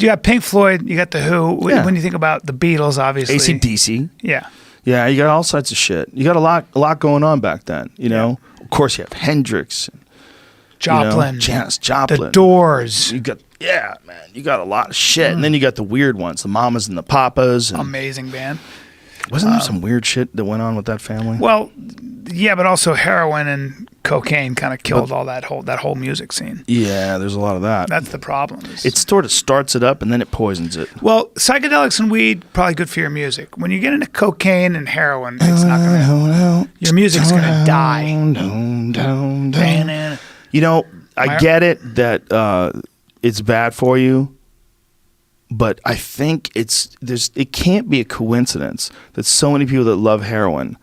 You got Pink Floyd, you got The Who. Yeah. When you think about the Beatles, obviously. AC/DC. Yeah. Yeah, you got all sorts of shit. You got a lot going on back then, you know? Of course, you have Hendrix. Joplin. Janis Joplin. The Doors. You got, man. You got a lot of shit. And then you got the weird ones, the Mamas and the Papas. And Amazing band. wasn't there some weird shit that went on with that family? Well, yeah, but also heroin and cocaine kind of killed all that whole music scene. Yeah, there's a lot of that. That's the problem. It sort of starts it up and then it poisons it. Well, psychedelics and weed probably good for your music. When you get into cocaine and heroin, it's not gonna. Your music's gonna die. You know, I get it that it's bad for you, but I think it can't be a coincidence that so many people that love heroin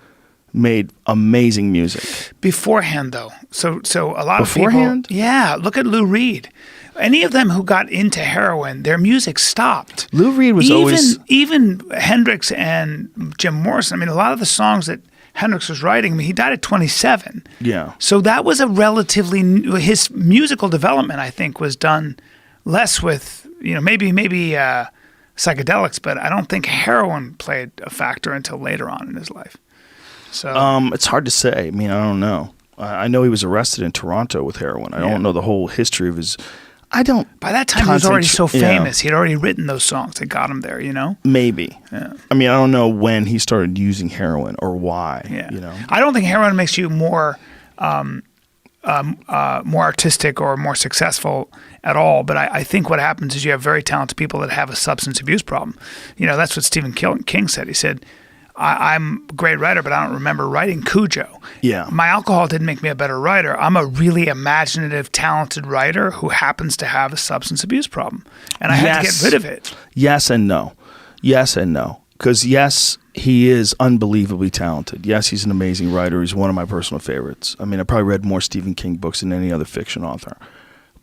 made amazing music Beforehand, though. So a lot of Beforehand? people. Yeah, look at Lou Reed. Any of them who got into heroin, their music stopped. Lou Reed was always... Even Hendrix and Jim Morrison, I mean, a lot of the songs that Hendrix was writing, I mean, he died at 27. Yeah. So that was a relatively... His musical development, I think, was done less with, maybe psychedelics, but I don't think heroin played a factor until later on in his life. So it's hard to say. I mean, I don't know. I know he was arrested in Toronto with heroin. I don't know the whole history of his... By that time, he was already so famous. He'd already written those songs that got him there, Maybe. Yeah. I mean, I don't know when he started using heroin or why, Yeah. I don't think heroin makes you more artistic or more successful at all. But I think what happens is you have very talented people that have a substance abuse problem. That's what Stephen King said. He said, I'm a great writer, but I don't remember writing Cujo. Yeah. My alcohol didn't make me a better writer. I'm a really imaginative, talented writer who happens to have a substance abuse problem. And I had to get rid of it. Yes and no. Yes and no. Because yes, he is unbelievably talented. Yes, he's an amazing writer. He's one of my personal favorites. I mean, I probably read more Stephen King books than any other fiction author.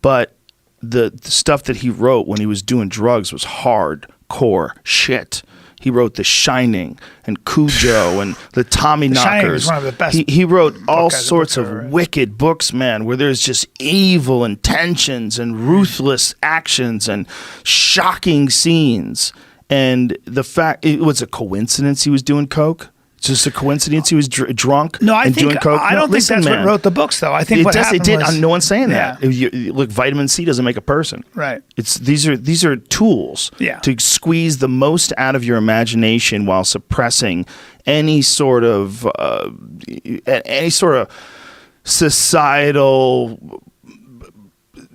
But the stuff that he wrote when he was doing drugs was hardcore shit. He wrote The Shining and Cujo and the Tommy Knockers. Shining was one of the best. He wrote all sorts of wicked books, man, where there's just evil intentions and ruthless actions and shocking scenes. And the fact it was a coincidence he was doing coke. It's just a coincidence he was drunk and doing coke. I don't think that's what wrote the books, though. I think it did. was... No one's saying that. Look, vitamin C doesn't make a person. Right. These are tools to squeeze the most out of your imagination while suppressing any sort of societal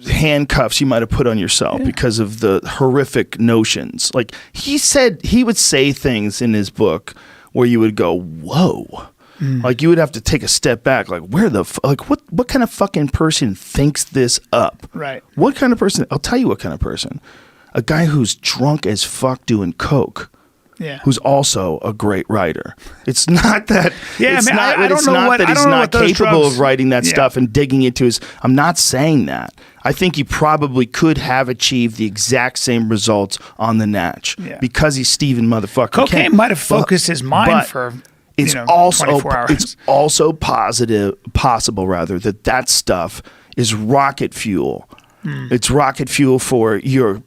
handcuffs you might have put on yourself because of the horrific notions. Like he said, he would say things in his book where you would go, whoa. Like you would have to take a step back. Like what kind of fucking person thinks this up? Right. What kind of person? I'll tell you what kind of person. A guy who's drunk as fuck doing coke. Yeah. Who's also a great writer. It's not that. Yeah, it's I mean, not I don't know that what, he's I don't know not what those capable drugs, of writing that stuff and digging into his. I'm not saying that. I think he probably could have achieved the exact same results on the Natch because he's Stephen motherfucking King. Cocaine might have focused his mind for it's 24 hours. It's also possible that stuff is rocket fuel. It's rocket fuel for your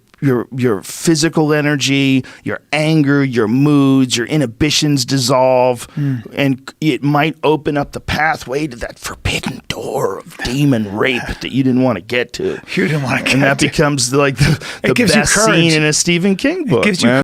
physical energy, your anger, your moods, your inhibitions dissolve, and it might open up the pathway to that forbidden door of demon rape that you didn't want to get to. You didn't want to get to. And that becomes like the best scene in a Stephen King book, man.